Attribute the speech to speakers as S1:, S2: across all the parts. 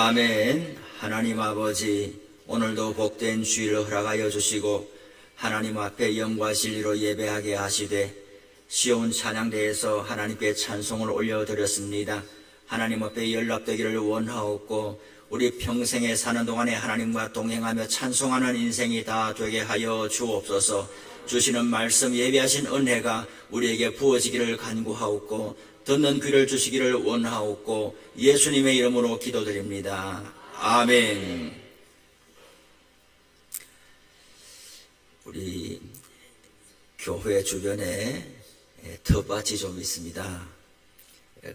S1: 아멘. 하나님 아버지, 오늘도 복된 주일을 허락하여 주시고 하나님 앞에 영과 진리로 예배하게 하시되 시온 찬양대에서 하나님께 찬송을 올려드렸습니다. 하나님 앞에 연락되기를 원하옵고 우리 평생에 사는 동안에 하나님과 동행하며 찬송하는 인생이 다 되게 하여 주옵소서. 주시는 말씀 예비하신 은혜가 우리에게 부어지기를 간구하옵고 듣는 귀를 주시기를 원하옵고 예수님의 이름으로 기도드립니다. 아멘. 우리 교회 주변에 텃밭이 좀 있습니다.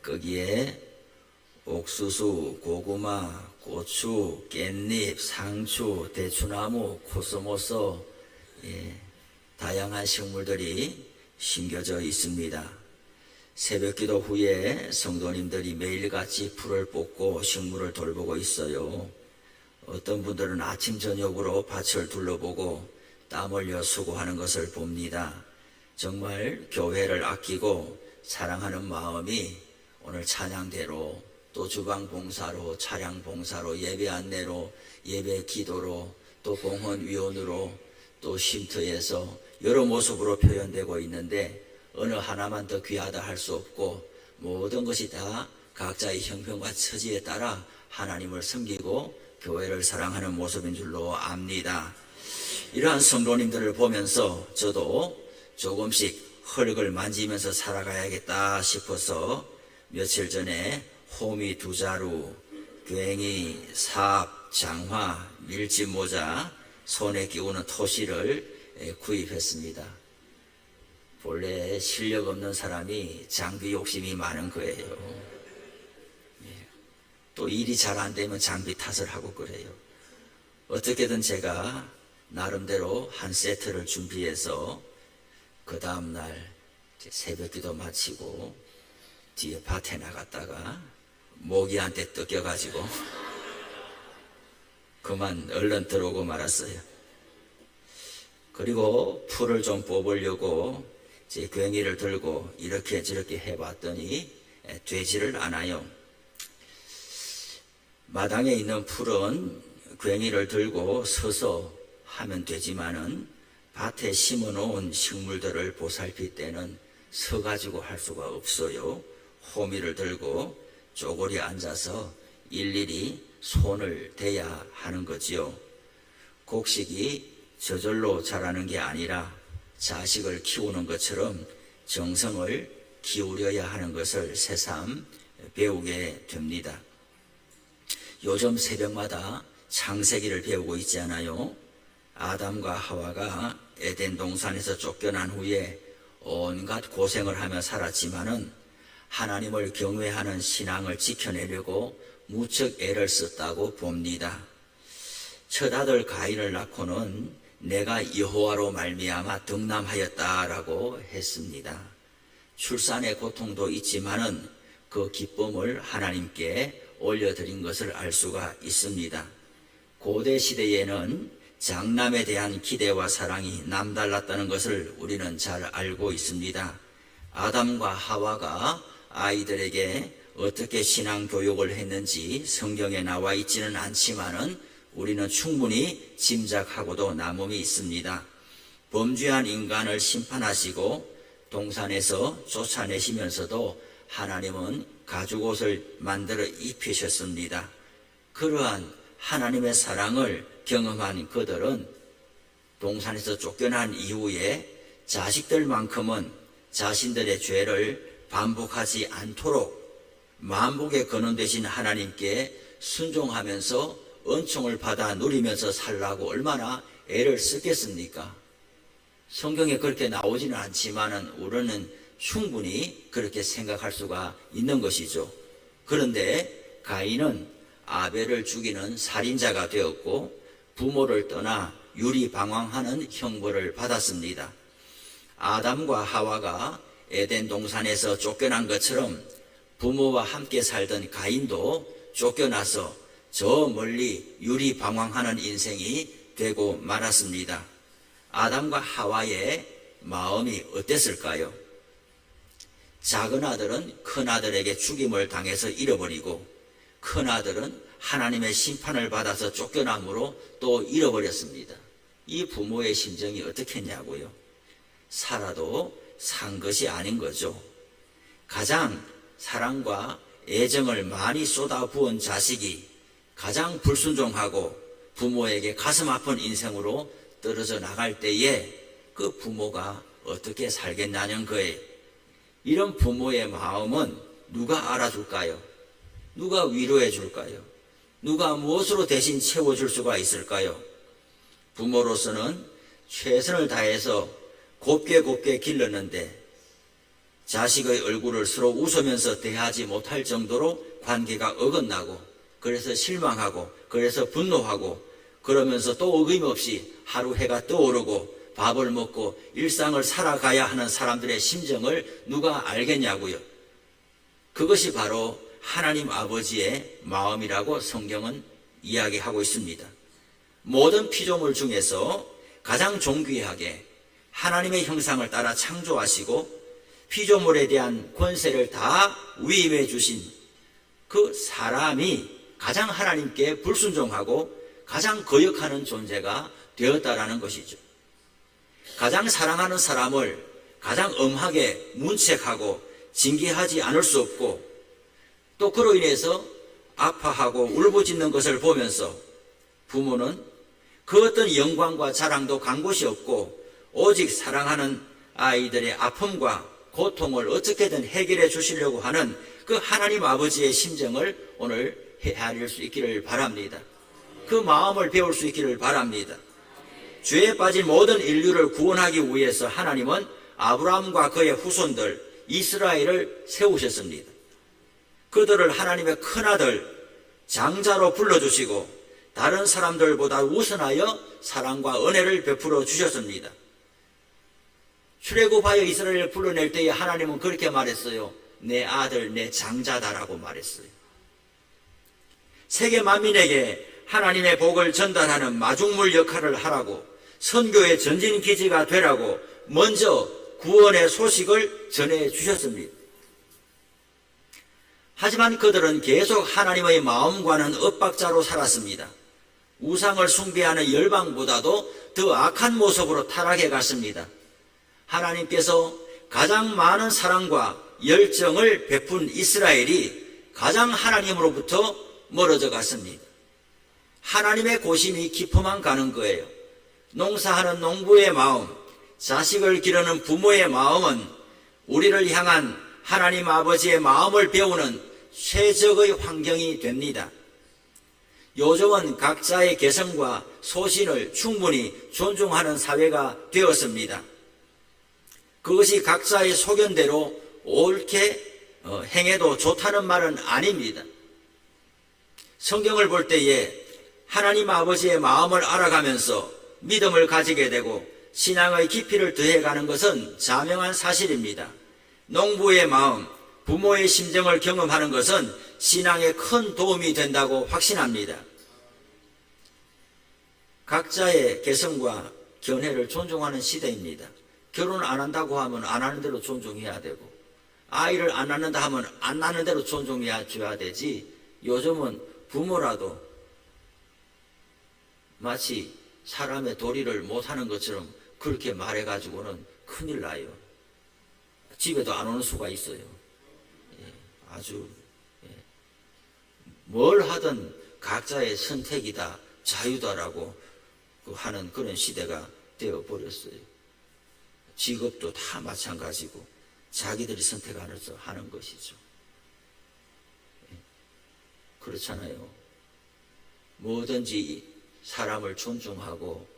S1: 거기에 옥수수, 고구마, 고추, 깻잎, 상추, 대추나무, 코스모스, 다양한 식물들이 심겨져 있습니다. 새벽기도 후에 성도님들이 매일같이 풀을 뽑고 식물을 돌보고 있어요. 어떤 분들은 아침 저녁으로 밭을 둘러보고 땀 흘려 수고하는 것을 봅니다. 정말 교회를 아끼고 사랑하는 마음이 오늘 찬양대로 또 주방 봉사로, 차량 봉사로, 예배 안내로, 예배 기도로, 또 공헌 위원으로, 또 쉼터에서 여러 모습으로 표현되고 있는데 어느 하나만 더 귀하다 할 수 없고 모든 것이 다 각자의 형편과 처지에 따라 하나님을 섬기고 교회를 사랑하는 모습인 줄로 압니다. 이러한 성도님들을 보면서 저도 조금씩 흙을 만지면서 살아가야겠다 싶어서 며칠 전에 호미 2자루, 괭이, 삽, 장화, 밀짚 모자, 손에 끼우는 토시를 구입했습니다. 본래 실력 없는 사람이 장비 욕심이 많은 거예요. 또 일이 잘 안 되면 장비 탓을 하고 그래요. 어떻게든 제가 나름대로 한 세트를 준비해서 그 다음날 새벽기도 마치고 뒤에 밭에 나갔다가 모기한테 뜯겨가지고 그만 얼른 들어오고 말았어요. 그리고 풀을 좀 뽑으려고 제 괭이를 들고 이렇게 저렇게 해봤더니 되지를 않아요. 마당에 있는 풀은 괭이를 들고 서서 하면 되지만은 밭에 심어놓은 식물들을 보살필 때는 서가지고 할 수가 없어요. 호미를 들고 쪼그리 앉아서 일일이 손을 대야 하는 거지요. 곡식이 저절로 자라는 게 아니라 자식을 키우는 것처럼 정성을 기울여야 하는 것을 새삼 배우게 됩니다. 요즘 새벽마다 창세기를 배우고 있지 않아요? 아담과 하와가 에덴 동산에서 쫓겨난 후에 온갖 고생을 하며 살았지만은 하나님을 경외하는 신앙을 지켜내려고 무척 애를 썼다고 봅니다. 첫 아들 가인을 낳고는 내가 여호와로 말미암아 득남하였다라고 했습니다. 출산의 고통도 있지만은 그 기쁨을 하나님께 올려드린 것을 알 수가 있습니다. 고대 시대에는 장남에 대한 기대와 사랑이 남달랐다는 것을 우리는 잘 알고 있습니다. 아담과 하와가 아이들에게 어떻게 신앙 교육을 했는지 성경에 나와 있지는 않지만은 우리는 충분히 짐작하고도 남음이 있습니다. 범죄한 인간을 심판하시고 동산에서 쫓아내시면서도 하나님은 가죽옷을 만들어 입히셨습니다. 그러한 하나님의 사랑을 경험한 그들은 동산에서 쫓겨난 이후에 자식들만큼은 자신들의 죄를 반복하지 않도록 만복의 근원 되신 하나님께 순종하면서 은총을 받아 누리면서 살라고 얼마나 애를 쓰겠습니까? 성경에 그렇게 나오지는 않지만은 우리는 충분히 그렇게 생각할 수가 있는 것이죠. 그런데 가인은 아벨을 죽이는 살인자가 되었고 부모를 떠나 유리방황하는 형벌을 받았습니다. 아담과 하와가 에덴 동산에서 쫓겨난 것처럼 부모와 함께 살던 가인도 쫓겨나서 저 멀리 유리방황하는 인생이 되고 말았습니다. 아담과 하와의 마음이 어땠을까요? 작은 아들은 큰 아들에게 죽임을 당해서 잃어버리고 큰 아들은 하나님의 심판을 받아서 쫓겨남으로 또 잃어버렸습니다. 이 부모의 심정이 어떻겠냐고요. 살아도 산 것이 아닌 거죠. 가장 사랑과 애정을 많이 쏟아부은 자식이 가장 불순종하고 부모에게 가슴 아픈 인생으로 떨어져 나갈 때에 그 부모가 어떻게 살겠냐는 거예요. 이런 부모의 마음은 누가 알아줄까요? 누가 위로해 줄까요? 누가 무엇으로 대신 채워줄 수가 있을까요? 부모로서는 최선을 다해서 곱게 길렀는데 자식의 얼굴을 서로 웃으면서 대하지 못할 정도로 관계가 어긋나고, 그래서 실망하고, 그래서 분노하고, 그러면서 또 어김없이 하루 해가 떠오르고 밥을 먹고 일상을 살아가야 하는 사람들의 심정을 누가 알겠냐고요. 그것이 바로 하나님 아버지의 마음이라고 성경은 이야기하고 있습니다. 모든 피조물 중에서 가장 존귀하게 하나님의 형상을 따라 창조하시고 피조물에 대한 권세를 다 위임해 주신 그 사람이 가장 하나님께 불순종하고 가장 거역하는 존재가 되었다라는 것이죠. 가장 사랑하는 사람을 가장 엄하게 문책하고 징계하지 않을 수 없고, 또 그로 인해서 아파하고 울부짖는 것을 보면서 부모는 그 어떤 영광과 자랑도 간 곳이 없고 오직 사랑하는 아이들의 아픔과 고통을 어떻게든 해결해 주시려고 하는 그 하나님 아버지의 심정을 오늘 헤아릴 수 있기를 바랍니다. 그 마음을 배울 수 있기를 바랍니다. 죄에 빠진 모든 인류를 구원하기 위해서 하나님은 아브라함과 그의 후손들 이스라엘을 세우셨습니다. 그들을 하나님의 큰아들 장자로 불러주시고 다른 사람들보다 우선하여 사랑과 은혜를 베풀어 주셨습니다. 출애굽하여 이스라엘을 불러낼 때에 하나님은 그렇게 말했어요. 내 아들 내 장자다라고 말했어요. 세계 만민에게 하나님의 복을 전달하는 마중물 역할을 하라고, 선교의 전진기지가 되라고 먼저 구원의 소식을 전해 주셨습니다. 하지만 그들은 계속 하나님의 마음과는 엇박자로 살았습니다. 우상을 숭배하는 열방보다도 더 악한 모습으로 타락해 갔습니다. 하나님께서 가장 많은 사랑과 열정을 베푼 이스라엘이 가장 하나님으로부터 멀어져 갔습니다. 하나님의 고심이 깊어만 가는 거예요. 농사하는 농부의 마음, 자식을 기르는 부모의 마음은 우리를 향한 하나님 아버지의 마음을 배우는 최적의 환경이 됩니다. 요즘은 각자의 개성과 소신을 충분히 존중하는 사회가 되었습니다. 그것이 각자의 소견대로 옳게 행해도 좋다는 말은 아닙니다. 성경을 볼 때에 하나님 아버지의 마음을 알아가면서 믿음을 가지게 되고 신앙의 깊이를 더해가는 것은 자명한 사실입니다. 농부의 마음, 부모의 심정을 경험하는 것은 신앙에 큰 도움이 된다고 확신합니다. 각자의 개성과 견해를 존중하는 시대입니다. 결혼 안 한다고 하면 안 하는 대로 존중해야 되고, 아이를 안 낳는다 하면 안 낳는 대로 존중해야 줘야 되지, 요즘은 부모라도 마치 사람의 도리를 못하는 것처럼 그렇게 말해가지고는 큰일 나요. 집에도 안 오는 수가 있어요. 아주 뭘 하든 각자의 선택이다, 자유다라고 하는 그런 시대가 되어버렸어요. 직업도 다 마찬가지고 자기들이 선택하면서 하는 것이죠. 그렇잖아요. 뭐든지 사람을 존중하고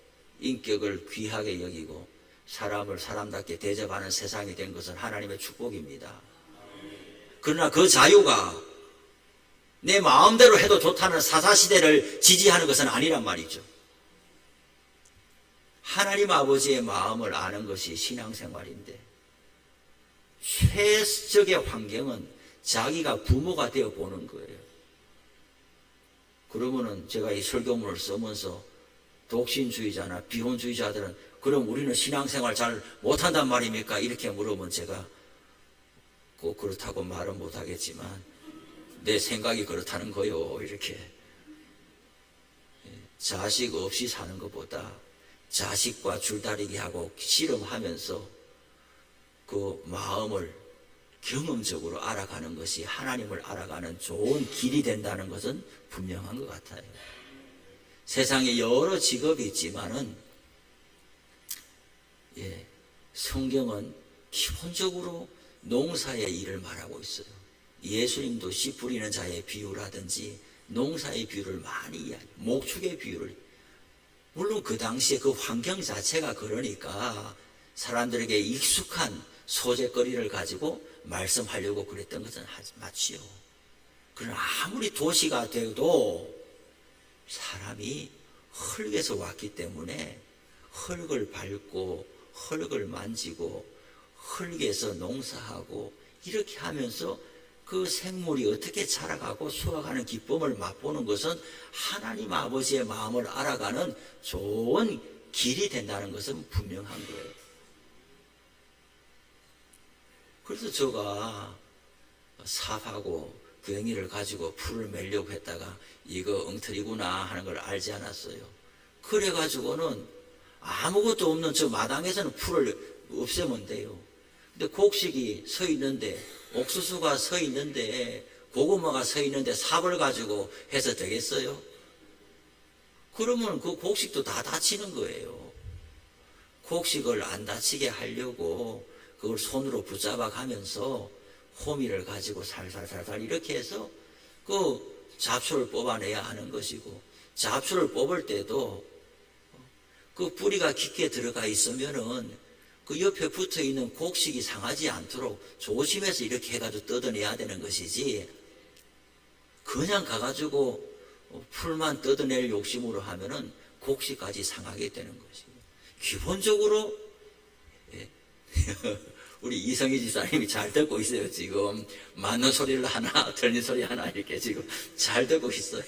S1: 인격을 귀하게 여기고 사람을 사람답게 대접하는 세상이 된 것은 하나님의 축복입니다. 그러나 그 자유가 내 마음대로 해도 좋다는 사사시대를 지지하는 것은 아니란 말이죠. 하나님 아버지의 마음을 아는 것이 신앙생활인데, 최적의 환경은 자기가 부모가 되어 보는 거예요. 그러면은 제가 이 설교문을 쓰면서 독신주의자나 비혼주의자들은 그럼 우리는 신앙생활 잘 못한단 말입니까? 이렇게 물으면 제가 꼭 그렇다고 말은 못하겠지만 내 생각이 그렇다는 거요. 이렇게 자식 없이 사는 것보다 자식과 줄다리기 하고 씨름하면서 그 마음을 경험적으로 알아가는 것이 하나님을 알아가는 좋은 길이 된다는 것은 분명한 것 같아요. 세상에 여러 직업이 있지만은 성경은 기본적으로 농사의 일을 말하고 있어요. 예수님도 씨 뿌리는 자의 비유라든지 농사의 비유를 많이 이야기해요. 목축의 비유를. 물론 그 당시에 그 환경 자체가 그러니까 사람들에게 익숙한 소재거리를 가지고 말씀하려고 그랬던 것은 맞지요. 그러나 아무리 도시가 돼도 사람이 흙에서 왔기 때문에 흙을 밟고 흙을 만지고 흙에서 농사하고 이렇게 하면서 그 생물이 어떻게 자라가고 수확하는 기쁨을 맛보는 것은 하나님 아버지의 마음을 알아가는 좋은 길이 된다는 것은 분명한 거예요. 그래서 제가 삽하고 괭이를 가지고 풀을 매려고 했다가 이거 엉터리구나 하는 걸 알지 않았어요. 그래가지고는 아무것도 없는 저 마당에서는 풀을 없애면 돼요. 근데 곡식이 서 있는데, 옥수수가 서 있는데, 고구마가 서 있는데 삽을 가지고 해서 되겠어요? 그러면 그 곡식도 다 다치는 거예요. 곡식을 안 다치게 하려고 그걸 손으로 붙잡아 가면서 호미를 가지고 살살살살 이렇게 해서 그 잡초를 뽑아내야 하는 것이고, 잡초를 뽑을 때도 그 뿌리가 깊게 들어가 있으면은 그 옆에 붙어 있는 곡식이 상하지 않도록 조심해서 이렇게 해가지고 뜯어내야 되는 것이지, 그냥 가가지고 풀만 뜯어낼 욕심으로 하면은 곡식까지 상하게 되는 것이고, 기본적으로 우리 이성희 지사님이 잘 듣고 있어요. 지금 맞는 소리를 하나 틀린 소리 하나 이렇게 지금 잘 듣고 있어요.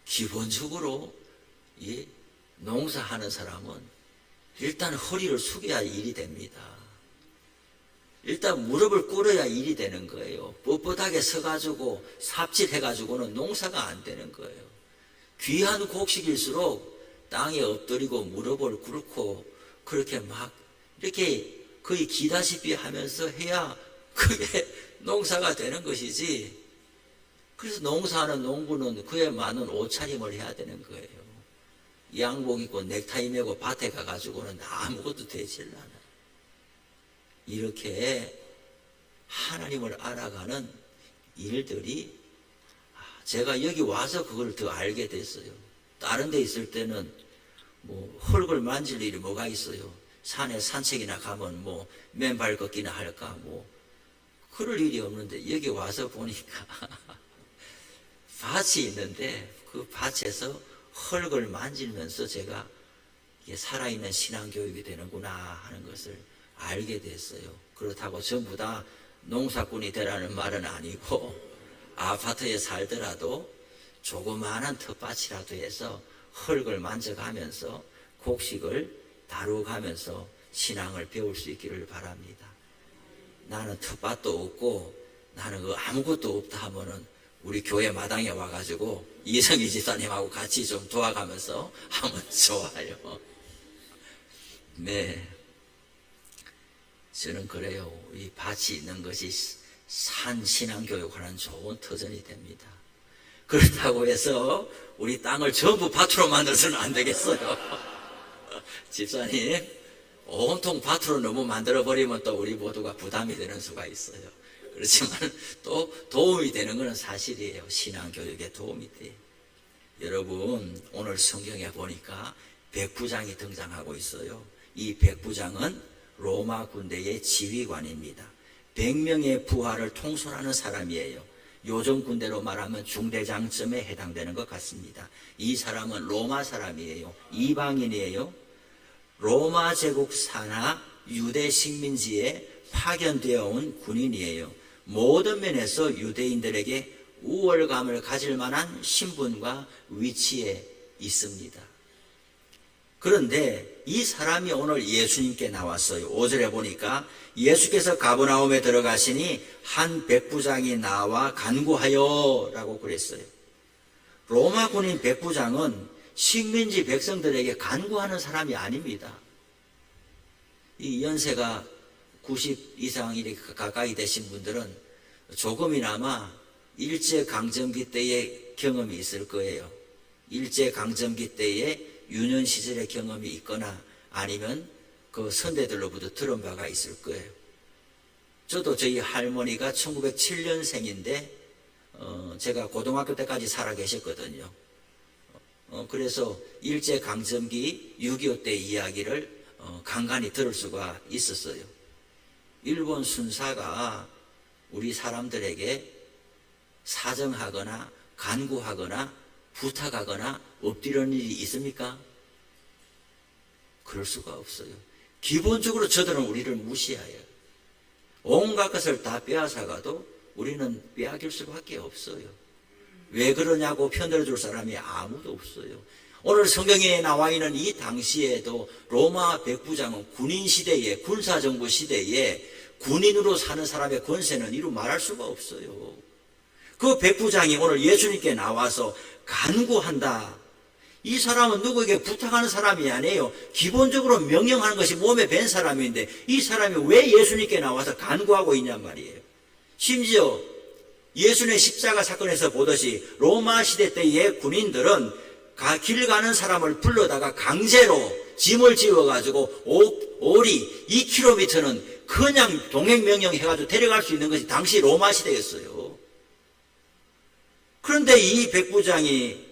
S1: 기본적으로 이 농사하는 사람은 일단 허리를 숙여야 일이 됩니다. 일단 무릎을 꿇어야 일이 되는 거예요. 뻣뻣하게 서가지고 삽질해가지고는 농사가 안 되는 거예요. 귀한 곡식일수록 땅에 엎드리고 무릎을 꿇고 그렇게 막 이렇게 거의 기다시피 하면서 해야 그게 농사가 되는 것이지. 그래서 농사하는 농부는 그에 맞는 옷차림을 해야 되는 거예요. 양복 입고 넥타이 메고 밭에 가가지고는 아무것도 되질 않아요. 이렇게 하나님을 알아가는 일들이, 제가 여기 와서 그걸 더 알게 됐어요. 다른 데 있을 때는 뭐 흙을 만질 일이 뭐가 있어요. 산에 산책이나 가면 뭐 맨발 걷기나 할까 뭐 그럴 일이 없는데, 여기 와서 보니까 밭이 있는데 그 밭에서 흙을 만지면서 제가 이게 살아있는 신앙교육이 되는구나 하는 것을 알게 됐어요. 그렇다고 전부 다 농사꾼이 되라는 말은 아니고, 아파트에 살더라도 조그마한 텃밭이라도 해서 흙을 만져가면서 곡식을 다루가면서 신앙을 배울 수 있기를 바랍니다. 나는 텃밭도 없고 나는 그 아무것도 없다 하면은 우리 교회 마당에 와가지고 이성희 집사님하고 같이 좀 도와가면서 하면 좋아요. 네, 저는 그래요. 이 밭이 있는 것이 산 신앙교육하는 좋은 터전이 됩니다. 그렇다고 해서 우리 땅을 전부 밭으로 만들어서는 안 되겠어요. 집사님, 온통 밭으로 너무 만들어버리면 또 우리 모두가 부담이 되는 수가 있어요. 그렇지만 또 도움이 되는 것은 사실이에요. 신앙교육에 도움이 돼요. 여러분, 오늘 성경에 보니까 백부장이 등장하고 있어요. 이 백부장은 로마 군대의 지휘관입니다. 100명의 부하를 통솔하는 사람이에요. 요즘 군대로 말하면 중대장쯤에 해당되는 것 같습니다. 이 사람은 로마 사람이에요. 이방인이에요. 로마 제국 산하 유대 식민지에 파견되어 온 군인이에요. 모든 면에서 유대인들에게 우월감을 가질 만한 신분과 위치에 있습니다. 그런데 이 사람이 오늘 예수님께 나왔어요. 5절에 보니까 예수께서 가버나움에 들어가시니 한 백부장이 나와 간구하여 라고 그랬어요. 로마 군인 백부장은 식민지 백성들에게 간구하는 사람이 아닙니다. 이 연세가 90 이상 이렇게 가까이 되신 분들은 조금이나마 일제강점기 때의 경험이 있을 거예요. 일제강점기 때의 유년 시절의 경험이 있거나 아니면 그 선대들로부터 들은 바가 있을 거예요. 저도 저희 할머니가 1907년생인데 제가 고등학교 때까지 살아 계셨거든요. 그래서 일제강점기 6.25 때 이야기를 간간히 들을 수가 있었어요. 일본 순사가 우리 사람들에게 사정하거나 간구하거나 부탁하거나 엎드리는 일이 있습니까? 그럴 수가 없어요. 기본적으로 저들은 우리를 무시해요. 온갖 것을 다 빼앗아가도 우리는 빼앗길 수밖에 없어요. 왜 그러냐고 편들어줄 사람이 아무도 없어요. 오늘 성경에 나와 있는 이 당시에도 로마 백부장은 군인 시대에, 군사정부 시대에 군인으로 사는 사람의 권세는 이루 말할 수가 없어요. 그 백부장이 오늘 예수님께 나와서 간구한다. 이 사람은 누구에게 부탁하는 사람이 아니에요. 기본적으로 명령하는 것이 몸에 밴 사람인데 이 사람이 왜 예수님께 나와서 간구하고 있냔 말이에요. 심지어 예수님의 십자가 사건에서 보듯이 로마 시대 때의 군인들은 길 가는 사람을 불러다가 강제로 짐을 지어가지고 오리 2km는 그냥 동행명령 해가지고 데려갈 수 있는 것이 당시 로마 시대였어요. 그런데 이 백부장이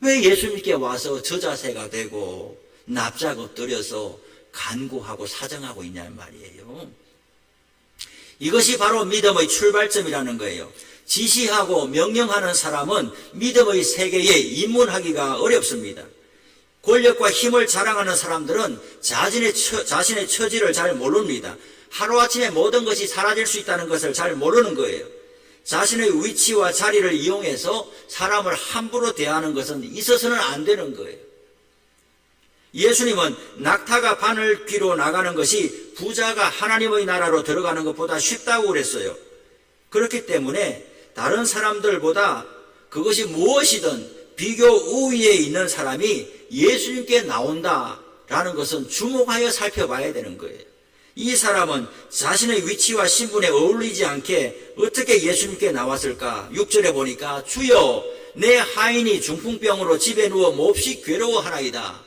S1: 왜 예수님께 와서 저자세가 되고 납작 엎드려서 간구하고 사정하고 있냐는 말이에요. 이것이 바로 믿음의 출발점이라는 거예요. 지시하고 명령하는 사람은 믿음의 세계에 입문하기가 어렵습니다. 권력과 힘을 자랑하는 사람들은 자신의 처지를 잘 모릅니다. 하루아침에 모든 것이 사라질 수 있다는 것을 잘 모르는 거예요. 자신의 위치와 자리를 이용해서 사람을 함부로 대하는 것은 있어서는 안 되는 거예요. 예수님은 낙타가 바늘 귀로 나가는 것이 부자가 하나님의 나라로 들어가는 것보다 쉽다고 그랬어요. 그렇기 때문에 다른 사람들보다 그것이 무엇이든 비교 우위에 있는 사람이 예수님께 나온다라는 것은 주목하여 살펴봐야 되는 거예요. 이 사람은 자신의 위치와 신분에 어울리지 않게 어떻게 예수님께 나왔을까? 6절에 보니까 주여 내 하인이 중풍병으로 집에 누워 몹시 괴로워하나이다.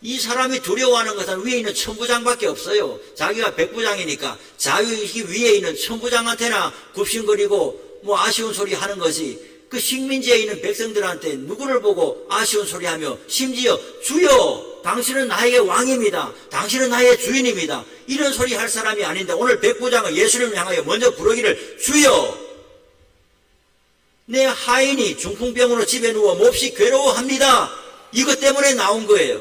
S1: 이 사람이 두려워하는 것은 위에 있는 천부장밖에 없어요. 자기가 백부장이니까 자기 위에 있는 천부장한테나 굽신거리고 아쉬운 소리 하는 것이 그 식민지에 있는 백성들한테 누구를 보고 아쉬운 소리 하며 심지어 주여 당신은 나에게 왕입니다. 당신은 나의 주인입니다. 이런 소리 할 사람이 아닌데 오늘 백부장은 예수님을 향하여 먼저 부르기를 주여 내 하인이 중풍병으로 집에 누워 몹시 괴로워합니다. 이것 때문에 나온 거예요.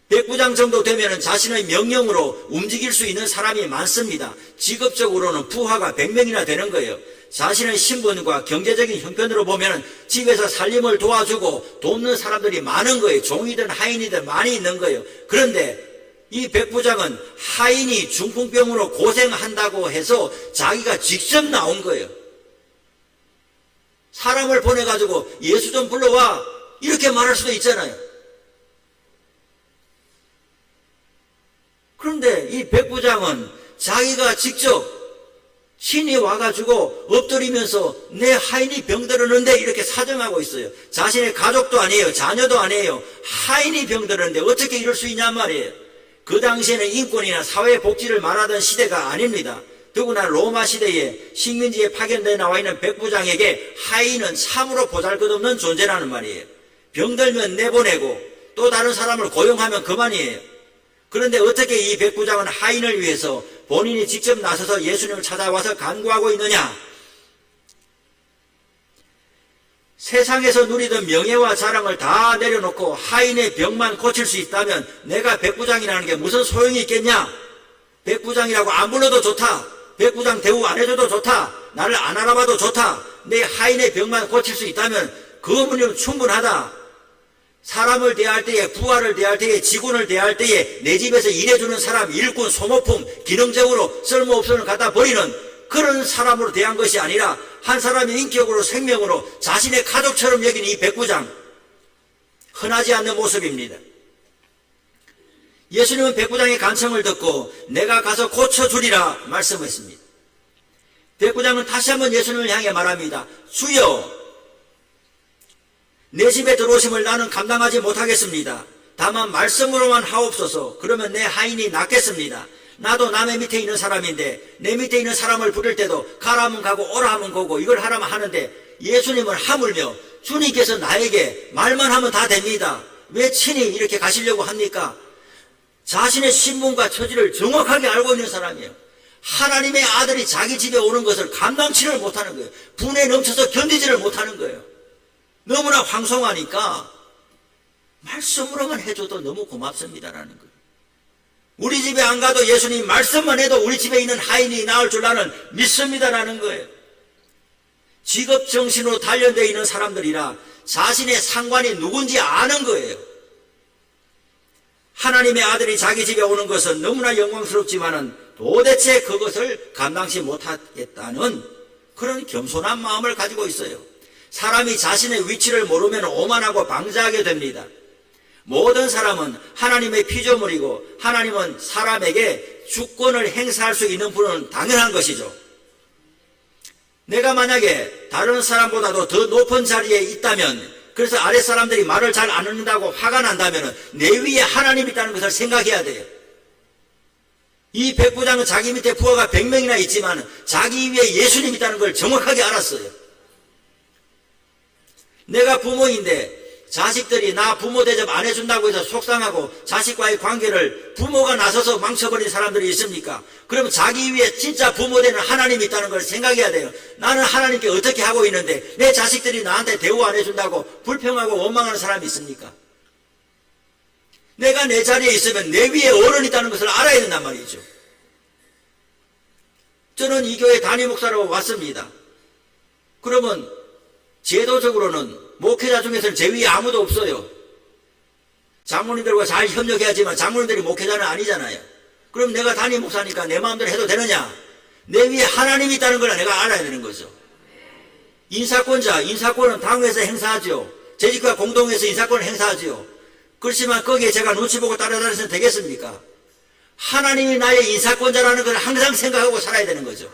S1: 백부장 정도 되면 자신의 명령으로 움직일 수 있는 사람이 많습니다. 직업적으로는 부하가 100명이나 되는 거예요. 자신의 신분과 경제적인 형편으로 보면 집에서 살림을 도와주고 돕는 사람들이 많은 거예요. 종이든 하인이든 많이 있는 거예요. 그런데 이 백부장은 하인이 중풍병으로 고생한다고 해서 자기가 직접 나온 거예요. 사람을 보내가지고 예수 좀 불러와 이렇게 말할 수도 있잖아요. 그런데 이 백부장은 자기가 직접 신이 와가지고 엎드리면서 내 하인이 병들었는데 이렇게 사정하고 있어요. 자신의 가족도 아니에요. 자녀도 아니에요. 하인이 병들었는데 어떻게 이럴 수 있냔 말이에요. 그 당시에는 인권이나 사회복지를 말하던 시대가 아닙니다. 더구나 로마 시대에 식민지에 파견되어 나와 있는 백부장에게 하인은 참으로 보잘것없는 존재라는 말이에요. 병들면 내보내고 또 다른 사람을 고용하면 그만이에요. 그런데 어떻게 이 백부장은 하인을 위해서 본인이 직접 나서서 예수님을 찾아와서 간구하고 있느냐? 세상에서 누리던 명예와 자랑을 다 내려놓고 하인의 병만 고칠 수 있다면 내가 백부장이라는 게 무슨 소용이 있겠냐? 백부장이라고 안 불러도 좋다. 백부장 대우 안 해줘도 좋다. 나를 안 알아봐도 좋다. 내 하인의 병만 고칠 수 있다면 그거면 충분하다. 사람을 대할 때에, 부하를 대할 때에, 직원을 대할 때에 내 집에서 일해주는 사람, 일꾼, 소모품, 기능적으로 쓸모없음을 갖다 버리는 그런 사람으로 대한 것이 아니라 한 사람의 인격으로 생명으로 자신의 가족처럼 여기는 이 백부장, 흔하지 않는 모습입니다. 예수님은 백부장의 간청을 듣고 내가 가서 고쳐주리라 말씀했습니다. 백부장은 다시 한번 예수님을 향해 말합니다. 주여, 내 집에 들어오심을 나는 감당하지 못하겠습니다. 다만 말씀으로만 하옵소서. 그러면 내 하인이 낫겠습니다. 나도 남의 밑에 있는 사람인데 내 밑에 있는 사람을 부를 때도 가라 하면 가고 오라 하면 가고 이걸 하라면 하는데 예수님은 하물며 주님께서 나에게 말만 하면 다 됩니다. 왜 친히 이렇게 가시려고 합니까? 자신의 신분과 처지를 정확하게 알고 있는 사람이에요. 하나님의 아들이 자기 집에 오는 것을 감당치를 못하는 거예요. 분에 넘쳐서 견디지를 못하는 거예요. 너무나 황송하니까 말씀으로만 해줘도 너무 고맙습니다라는 거예요. 우리 집에 안 가도 예수님 말씀만 해도 우리 집에 있는 하인이 나을 줄 나는 믿습니다라는 거예요. 직업정신으로 단련되어 있는 사람들이라 자신의 상관이 누군지 아는 거예요. 하나님의 아들이 자기 집에 오는 것은 너무나 영광스럽지만은 도대체 그것을 감당치 못하겠다는 그런 겸손한 마음을 가지고 있어요. 사람이 자신의 위치를 모르면 오만하고 방자하게 됩니다. 모든 사람은 하나님의 피조물이고 하나님은 사람에게 주권을 행사할 수 있는 분은 당연한 것이죠. 내가 만약에 다른 사람보다도 더 높은 자리에 있다면, 그래서 아랫 사람들이 말을 잘 안 듣는다고 화가 난다면 내 위에 하나님이 있다는 것을 생각해야 돼요. 이 백부장은 자기 밑에 부하가 100명이나 있지만 자기 위에 예수님이 있다는 걸 정확하게 알았어요. 내가 부모인데 자식들이 나 부모 대접 안 해준다고 해서 속상하고 자식과의 관계를 부모가 나서서 망쳐버린 사람들이 있습니까? 그러면 자기 위에 진짜 부모 되는 하나님이 있다는 걸 생각해야 돼요. 나는 하나님께 어떻게 하고 있는데 내 자식들이 나한테 대우 안 해준다고 불평하고 원망하는 사람이 있습니까? 내가 내 자리에 있으면 내 위에 어른이 있다는 것을 알아야 된단 말이죠. 저는 이 교회 담임 목사로 왔습니다. 그러면 제도적으로는 목회자 중에서는 제 위에 아무도 없어요. 장로님들과 잘 협력해야지만 장로님들이 목회자는 아니잖아요. 그럼 내가 담임 목사니까 내 마음대로 해도 되느냐? 내 위에 하나님이 있다는 걸 내가 알아야 되는 거죠. 인사권은 당회에서 행사하죠. 재직과 공동회에서 인사권을 행사하죠. 그렇지만 거기에 제가 눈치 보고 따라다녀서 되겠습니까? 하나님이 나의 인사권자라는 걸 항상 생각하고 살아야 되는 거죠.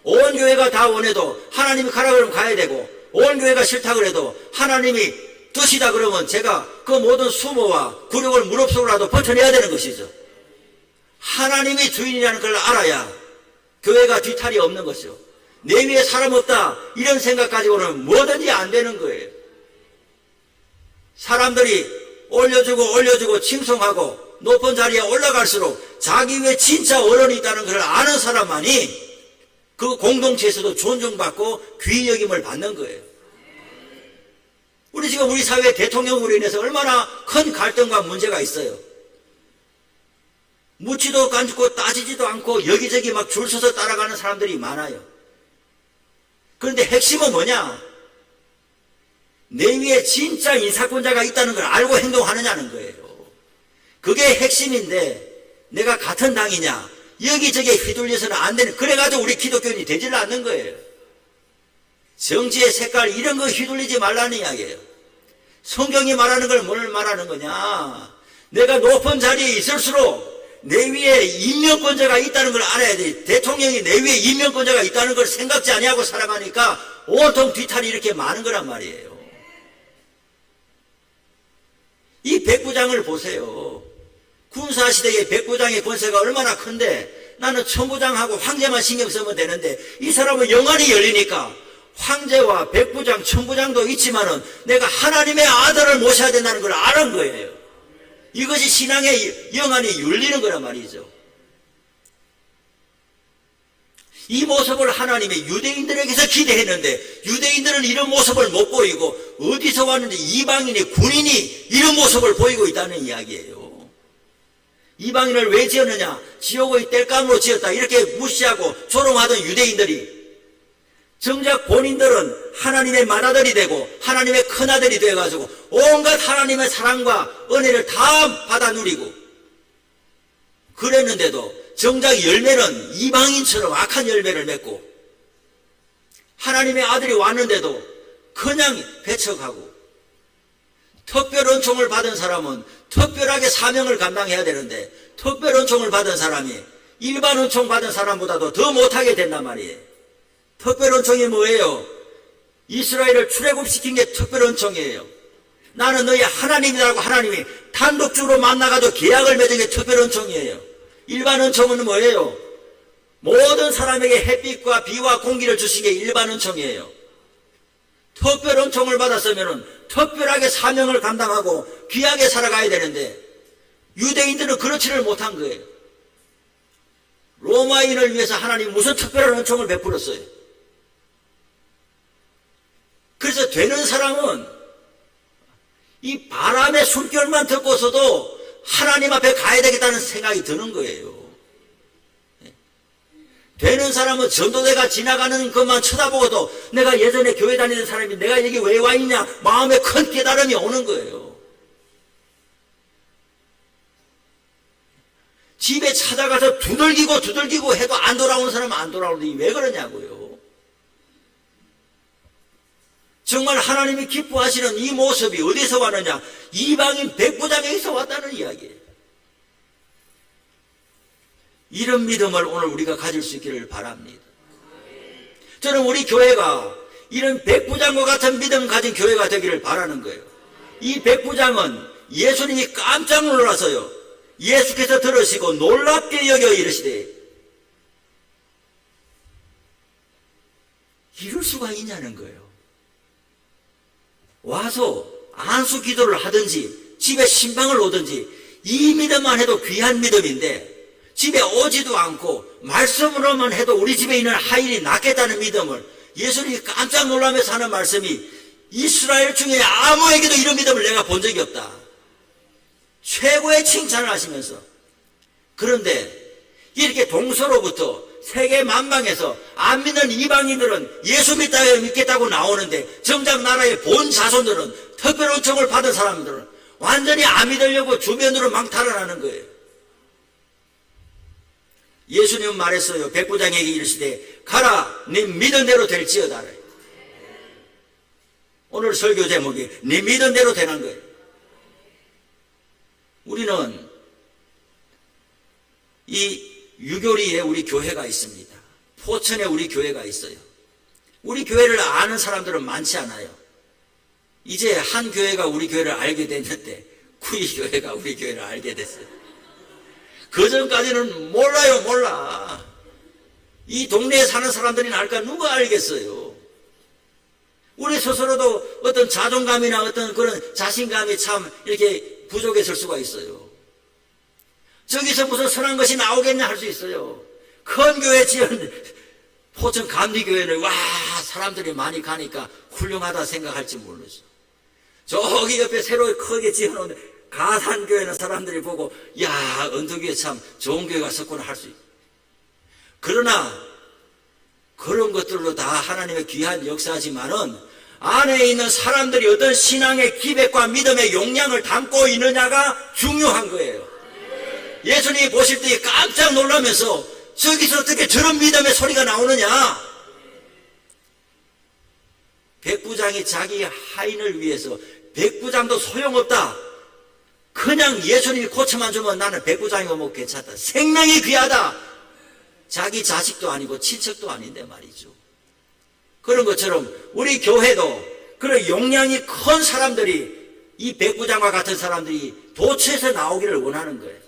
S1: 온 교회가 다 원해도 하나님이 가라 그러면 가야 되고, 온 교회가 싫다 그래도 하나님이 뜻이다 그러면 제가 그 모든 수모와 굴욕을 무릎속으로라도 버텨내야 되는 것이죠. 하나님이 주인이라는 걸 알아야 교회가 뒤탈이 없는 것이죠. 내 위에 사람 없다 이런 생각 가지고는 뭐든지 안 되는 거예요. 사람들이 올려주고 칭송하고 높은 자리에 올라갈수록 자기 위에 진짜 어른이 있다는 걸 아는 사람만이 그 공동체에서도 존중받고 귀히 여김을 받는 거예요. 우리 지금 우리 사회 대통령으로 인해서 얼마나 큰 갈등과 문제가 있어요. 묻지도 않고 따지지도 않고 여기저기 막 줄 서서 따라가는 사람들이 많아요. 그런데 핵심은 뭐냐? 내 위에 진짜 인사권자가 있다는 걸 알고 행동하느냐는 거예요. 그게 핵심인데 내가 같은 당이냐? 여기저기 휘둘려서는 안 되는, 그래가지고 우리 기독교인이 되질 않는 거예요. 정치의 색깔 이런 거 휘둘리지 말라는 이야기예요. 성경이 말하는 걸 뭘 말하는 거냐? 내가 높은 자리에 있을수록 내 위에 임명권자가 있다는 걸 알아야 돼. 대통령이 내 위에 임명권자가 있다는 걸 생각지 아니하고 살아가니까 온통 뒤탈이 이렇게 많은 거란 말이에요. 이 백부장을 보세요. 군사시대의 백부장의 권세가 얼마나 큰데 나는 천부장하고 황제만 신경 쓰면 되는데 이 사람은 영안이 열리니까 황제와 백부장, 천부장도 있지만은 내가 하나님의 아들을 모셔야 된다는 걸 아는 거예요. 이것이 신앙의 영안이 열리는 거란 말이죠. 이 모습을 하나님이 유대인들에게서 기대했는데 유대인들은 이런 모습을 못 보이고 어디서 왔는지 이방인이 군인이 이런 모습을 보이고 있다는 이야기예요. 이방인을 왜 지었느냐? 지옥의 땔감으로 지었다 이렇게 무시하고 조롱하던 유대인들이 정작 본인들은 하나님의 맏아들이 되고 하나님의 큰아들이 되어가지고 온갖 하나님의 사랑과 은혜를 다 받아 누리고 그랬는데도 정작 열매는 이방인처럼 악한 열매를 맺고, 하나님의 아들이 왔는데도 그냥 배척하고, 특별 은총을 받은 사람은 특별하게 사명을 감당해야 되는데, 특별 은총을 받은 사람이 일반 은총 받은 사람보다도 더 못하게 된단 말이에요. 특별 은총이 뭐예요? 이스라엘을 출애굽시킨 게 특별 은총이에요. 나는 너희 하나님이라고 하나님이 단독적으로 만나가지고 계약을 맺은 게 특별 은총이에요. 일반 은총은 뭐예요? 모든 사람에게 햇빛과 비와 공기를 주신 게 일반 은총이에요. 특별 은총을 받았으면 특별하게 사명을 감당하고 귀하게 살아가야 되는데, 유대인들은 그렇지를 못한 거예요. 로마인을 위해서 하나님 무슨 특별한 은총을 베풀었어요. 그래서 되는 사람은 이 바람의 숨결만 듣고서도 하나님 앞에 가야 되겠다는 생각이 드는 거예요. 되는 사람은 전도대가 지나가는 것만 쳐다보고도 내가 예전에 교회 다니는 사람이 내가 여기 왜 와 있냐, 마음에 큰 깨달음이 오는 거예요. 집에 찾아가서 두들기고 해도 안 돌아오는 사람은 안 돌아오는데 왜 그러냐고요. 정말 하나님이 기뻐하시는 이 모습이 어디서 왔느냐? 이방인 백부장에서 왔다는 이야기예요. 이런 믿음을 오늘 우리가 가질 수 있기를 바랍니다. 저는 우리 교회가 이런 백부장과 같은 믿음 가진 교회가 되기를 바라는 거예요. 이 백부장은 예수님이 깜짝 놀라서요, 예수께서 들으시고 놀랍게 여겨 이르시되, 이럴 수가 있냐는 거예요. 와서 안수 기도를 하든지 집에 신방을 오든지 이 믿음만 해도 귀한 믿음인데, 집에 오지도 않고 말씀으로만 해도 우리 집에 있는 하인이 낫겠다는 믿음을 예수님이 깜짝 놀라면서 하는 말씀이, 이스라엘 중에 아무에게도 이런 믿음을 내가 본 적이 없다, 최고의 칭찬을 하시면서, 그런데 이렇게 동서로부터 세계 만방에서 안 믿는 이방인들은 예수 믿겠다고 나오는데, 정작 나라의 본 자손들은, 특별 은총을 받은 사람들은 완전히 안 믿으려고 주변으로 막 달아나는 거예요. 예수님은 말했어요. 백부장에게 이르시되 가라, 네 믿은 대로 될지어다. 오늘 설교 제목이 네 믿은 대로 되는 거예요. 우리는 이 유교리에 우리 교회가 있습니다. 포천에 우리 교회가 있어요. 우리 교회를 아는 사람들은 많지 않아요. 이제 한 교회가 우리 교회를 알게 됐는데, 구이 교회가 우리 교회를 알게 됐어요. 그 전까지는 몰라요, 몰라. 이 동네에 사는 사람들이 알까 누가 알겠어요. 우리 스스로도 어떤 자존감이나 어떤 그런 자신감이 참 이렇게 부족했을 수가 있어요. 저기서 무슨 선한 것이 나오겠냐 할 수 있어요. 큰 교회 지은 포천 감리교회는 와, 사람들이 많이 가니까 훌륭하다 생각할지 모르죠. 저기 옆에 새로 크게 지어놓은 가산교회는 사람들이 보고 야, 언덕위에 참 좋은 교회가 섰구나 할 수 있어요. 그러나 그런 것들로 다 하나님의 귀한 역사지만은 안에 있는 사람들이 어떤 신앙의 기백과 믿음의 용량을 담고 있느냐가 중요한 거예요. 예수님이 보실 때 깜짝 놀라면서 저기서 어떻게 저런 믿음의 소리가 나오느냐. 백부장이 자기 하인을 위해서, 백부장도 소용없다, 그냥 예수님이 고쳐만 주면 나는 백부장이고 뭐 괜찮다, 생명이 귀하다, 자기 자식도 아니고 친척도 아닌데 말이죠. 그런 것처럼 우리 교회도 그런 용량이 큰 사람들이, 이 백부장과 같은 사람들이 도처에서 나오기를 원하는 거예요.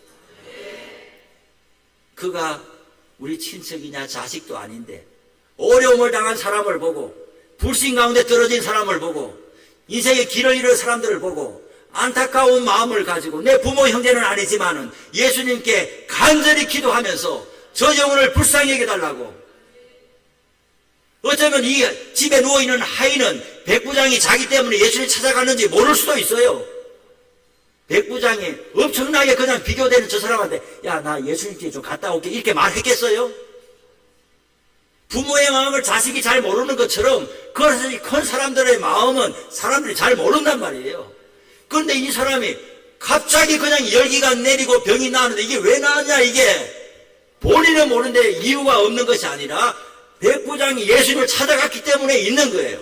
S1: 그가 우리 친척이냐 자식도 아닌데 어려움을 당한 사람을 보고, 불신 가운데 떨어진 사람을 보고, 인생의 길을 잃은 사람들을 보고 안타까운 마음을 가지고, 내 부모 형제는 아니지만은 예수님께 간절히 기도하면서 저 영혼을 불쌍히 여겨달라고. 어쩌면 이 집에 누워있는 하인은 백부장이 자기 때문에 예수를 찾아갔는지 모를 수도 있어요. 백부장이 엄청나게 그냥 비교되는 저 사람한테 야, 나 예수님께 좀 갔다 올게 이렇게 말했겠어요? 부모의 마음을 자식이 잘 모르는 것처럼 그것이 큰 사람들의 마음은 사람들이 잘 모른단 말이에요. 그런데 이 사람이 갑자기 그냥 열기가 내리고 병이 나왔는데 이게 왜 나왔냐, 이게
S2: 본인은 모르는데 이유가 없는 것이 아니라 백부장이 예수님을 찾아갔기 때문에 있는 거예요.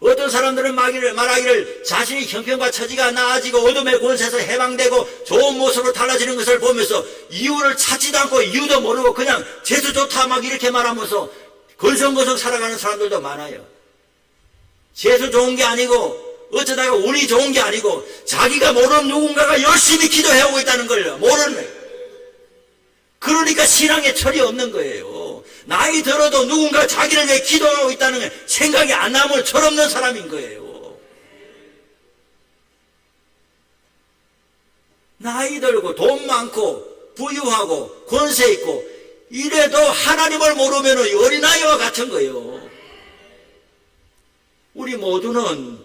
S2: 어떤 사람들은 말하기를 자신이 형편과 처지가 나아지고 어둠의 권세에서 해방되고 좋은 모습으로 달라지는 것을 보면서 이유를 찾지도 않고 이유도 모르고 그냥 재수 좋다 막 이렇게 말하면서 걸성걸성 살아가는 사람들도 많아요. 재수 좋은 게 아니고 어쩌다가 운이 좋은 게 아니고 자기가 모르는 누군가가 열심히 기도해오고 있다는 걸 모르는 거예요. 그러니까 신앙에 철이 없는 거예요. 나이 들어도 누군가 자기를 위해 기도하고 있다는 생각이 안 나면 철없는 사람인 거예요. 나이 들고 돈 많고 부유하고 권세 있고 이래도 하나님을 모르면 어린아이와 같은 거예요. 우리 모두는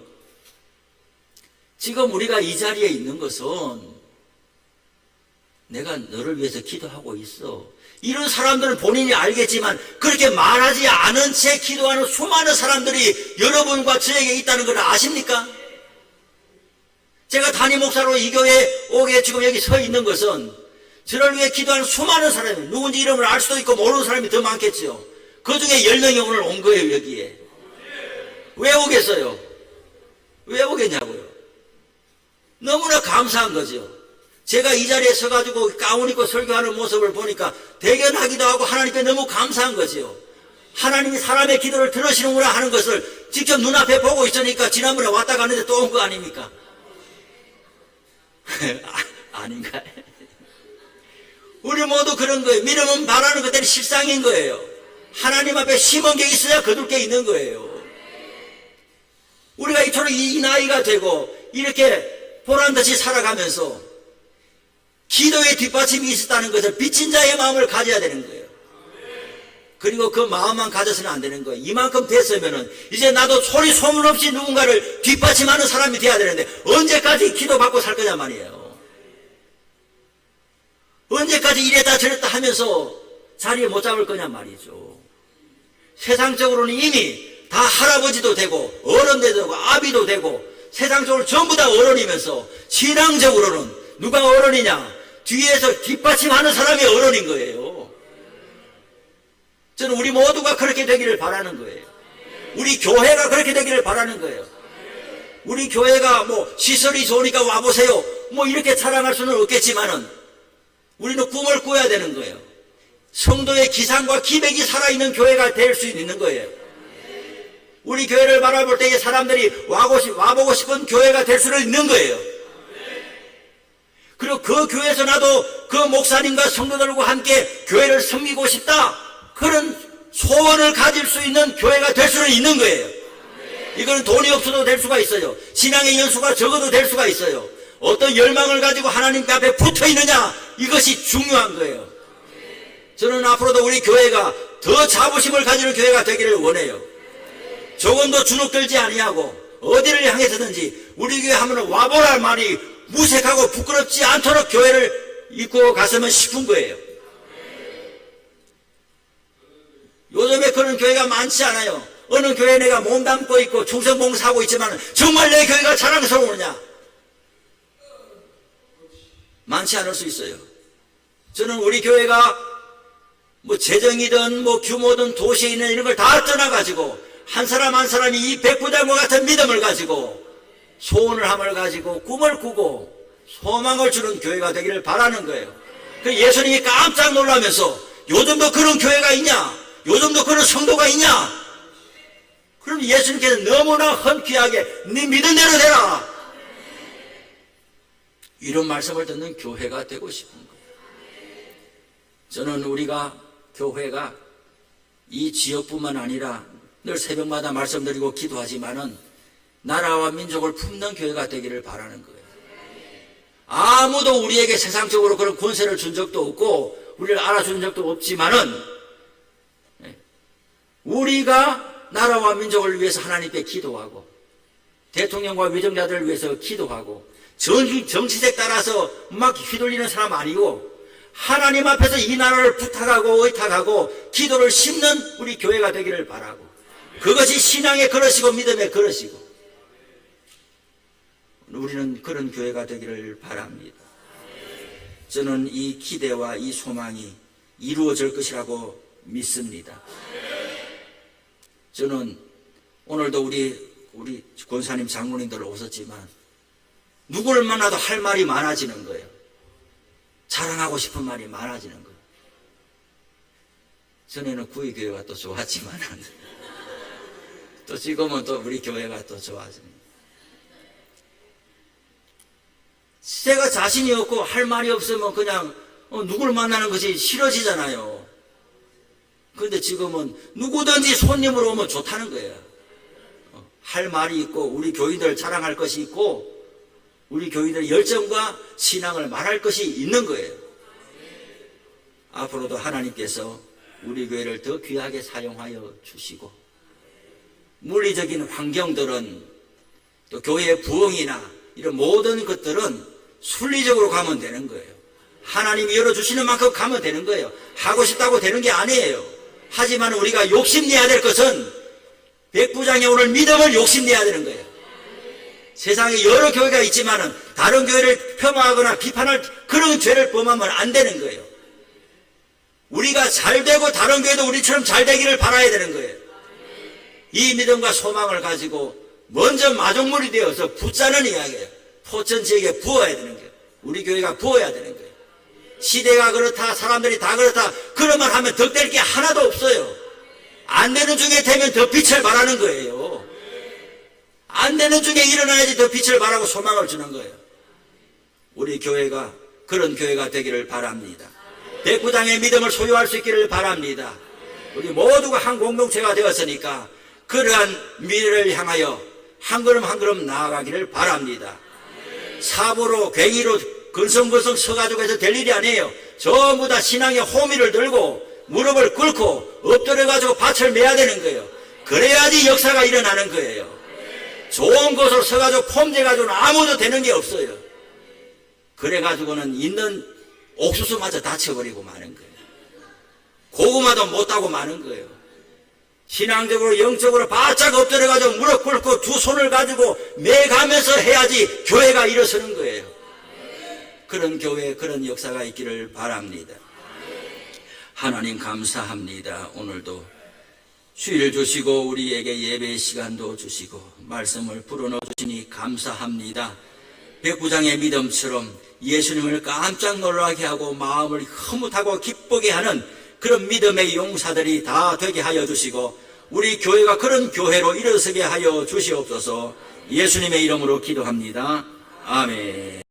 S2: 지금 우리가 이 자리에 있는 것은 내가 너를 위해서 기도하고 있어. 이런 사람들은 본인이 알겠지만 그렇게 말하지 않은 채 기도하는 수많은 사람들이 여러분과 저에게 있다는 걸 아십니까? 제가 담임 목사로 이 교회에 오게 지금 여기 서 있는 것은 저를 위해 기도하는 수많은 사람이 누군지 이름을 알 수도 있고 모르는 사람이 더 많겠죠. 그 중에 10명이 오늘 온 거예요. 여기에. 왜 오겠어요? 왜 오겠냐고요? 너무나 감사한 거죠. 제가 이 자리에 서가지고 가운 입고 설교하는 모습을 보니까 대견하기도 하고 하나님께 너무 감사한 거지요. 하나님이 사람의 기도를 들으시는구나 하는 것을 직접 눈앞에 보고 있으니까 지난번에 왔다 갔는데 또 온 거 아닙니까? 아닌가요? 우리 모두 그런 거예요. 믿음은 바라는 그대로 실상인 거예요. 하나님 앞에 심은 게 있어야 거둘 게 있는 거예요. 우리가 이토록 이 나이가 되고 이렇게 보란듯이 살아가면서 기도의 뒷받침이 있었다는 것을 빚진 자의 마음을 가져야 되는 거예요. 그리고 그 마음만 가져서는 안 되는 거예요. 이만큼 됐으면은 이제 나도 소리 소문 없이 누군가를 뒷받침하는 사람이 돼야 되는데 언제까지 기도받고 살 거냐 말이에요. 언제까지 이랬다 저랬다 하면서 자리에 못 잡을 거냐 말이죠. 세상적으로는 이미 다 할아버지도 되고 어른도 되고 아비도 되고 세상적으로 전부 다 어른이면서 신앙적으로는 누가 어른이냐? 뒤에서 뒷받침하는 사람이 어른인 거예요. 저는 우리 모두가 그렇게 되기를 바라는 거예요. 우리 교회가 그렇게 되기를 바라는 거예요. 우리 교회가 뭐 시설이 좋으니까 와보세요 뭐 이렇게 자랑할 수는 없겠지만은 우리는 꿈을 꿔야 되는 거예요. 성도의 기상과 기백이 살아있는 교회가 될 수 있는 거예요. 우리 교회를 바라볼 때에 사람들이 와보고 싶은 교회가 될 수는 있는 거예요. 그리고 그 교회에서 나도 그 목사님과 성도들과 함께 교회를 섬기고 싶다. 그런 소원을 가질 수 있는 교회가 될 수는 있는 거예요. 이거는 돈이 없어도 될 수가 있어요. 신앙의 연수가 적어도 될 수가 있어요. 어떤 열망을 가지고 하나님 앞에 붙어 있느냐, 이것이 중요한 거예요. 저는 앞으로도 우리 교회가 더 자부심을 가지는 교회가 되기를 원해요. 조금도 주눅들지 아니하고 어디를 향해서든지 우리 교회 하면 와보라 말이 무색하고 부끄럽지 않도록 교회를 입고 갔으면 싶은 거예요. 요즘에 그런 교회가 많지 않아요. 어느 교회에 내가 몸담고 있고 충성봉사하고 있지만 정말 내 교회가 자랑스러우느냐? 많지 않을 수 있어요. 저는 우리 교회가 뭐 재정이든 뭐 규모든 도시에 있는 이런 걸 다 떠나가지고 한 사람 한 사람이 이 백부장과 같은 믿음을 가지고 소원을 함을 가지고 꿈을 꾸고 소망을 주는 교회가 되기를 바라는 거예요. 그 예수님이 깜짝 놀라면서 요즘도 그런 교회가 있냐? 요즘도 그런 성도가 있냐? 그럼 예수님께서 너무나 흔쾌하게 네 믿은 대로 되라. 이런 말씀을 듣는 교회가 되고 싶은 거예요. 저는 우리가 교회가 이 지역뿐만 아니라 늘 새벽마다 말씀드리고 기도하지만은 나라와 민족을 품는 교회가 되기를 바라는 거예요. 아무도 우리에게 세상적으로 그런 권세를 준 적도 없고 우리를 알아준 적도 없지만은 우리가 나라와 민족을 위해서 하나님께 기도하고 대통령과 위정자들을 위해서 기도하고 정치색 따라서 막 휘둘리는 사람 아니고 하나님 앞에서 이 나라를 부탁하고 의탁하고 기도를 심는 우리 교회가 되기를 바라고 그것이 신앙의 그릇이고 믿음의 그릇이고 우리는 그런 교회가 되기를 바랍니다.
S1: 저는 이 기대와 이 소망이 이루어질 것이라고 믿습니다. 저는 오늘도 우리 권사님 장로님들 오셨지만 누구를 만나도 할 말이 많아지는 거예요. 자랑하고 싶은 말이 많아지는 거예요. 전에는 구의교회가 또 좋았지만 또 지금은 또 우리 교회가 또 좋아집니다. 제가 자신이 없고 할 말이 없으면 그냥 누구를 만나는 것이 싫어지잖아요. 그런데 지금은 누구든지 손님으로 오면 좋다는 거예요. 할 말이 있고 우리 교인들 자랑할 것이 있고 우리 교인들의 열정과 신앙을 말할 것이 있는 거예요. 앞으로도 하나님께서 우리 교회를 더 귀하게 사용하여 주시고 물리적인 환경들은 또 교회의 부흥이나 이런 모든 것들은 순리적으로 가면 되는 거예요. 하나님이 열어주시는 만큼 가면 되는 거예요. 하고 싶다고 되는 게 아니에요. 하지만 우리가 욕심내야 될 것은 백부장의 오늘 믿음을 욕심내야 되는 거예요. 세상에 여러 교회가 있지만은 다른 교회를 폄하하거나 비판할 그런 죄를 범하면 안 되는 거예요. 우리가 잘 되고 다른 교회도 우리처럼 잘 되기를 바라야 되는 거예요. 이 믿음과 소망을 가지고 먼저 마중물이 되어서 붙자는 이야기예요. 포천지역에 부어야 되는 거예요. 우리 교회가 부어야 되는 거예요. 시대가 그렇다, 사람들이 다 그렇다, 그런 말 하면 덕될 게 하나도 없어요. 안 되는 중에 되면 더 빛을 발하는 거예요. 안 되는 중에 일어나야지 더 빛을 발하고 소망을 주는 거예요. 우리 교회가 그런 교회가 되기를 바랍니다. 백부장의 믿음을 소유할 수 있기를 바랍니다. 우리 모두가 한 공동체가 되었으니까 그러한 미래를 향하여 한 걸음 한 걸음 나아가기를 바랍니다. 사보로 괭이로 근성근성 서가지고 해서 될 일이 아니에요. 전부 다 신앙의 호미를 들고 무릎을 꿇고 엎드려가지고 밭을 매야 되는 거예요. 그래야지 역사가 일어나는 거예요. 좋은 곳으로 서가지고 폼재가지고는 아무도 되는 게 없어요. 그래가지고는 있는 옥수수마저 다쳐버리고 마는 거예요. 고구마도 못 따고 마는 거예요. 신앙적으로 영적으로 바짝 엎드려가지고 무릎 꿇고 두 손을 가지고 매가면서 해야지 교회가 일어서는 거예요. 그런 교회, 그런 역사가 있기를 바랍니다. 하나님 감사합니다. 오늘도 주일 주시고 우리에게 예배의 시간도 주시고 말씀을 불어넣어 주시니 감사합니다. 백부장의 믿음처럼 예수님을 깜짝 놀라게 하고 마음을 흐뭇하고 기쁘게 하는 그런 믿음의 용사들이 다 되게 하여 주시고 우리 교회가 그런 교회로 일어서게 하여 주시옵소서. 예수님의 이름으로 기도합니다. 아멘.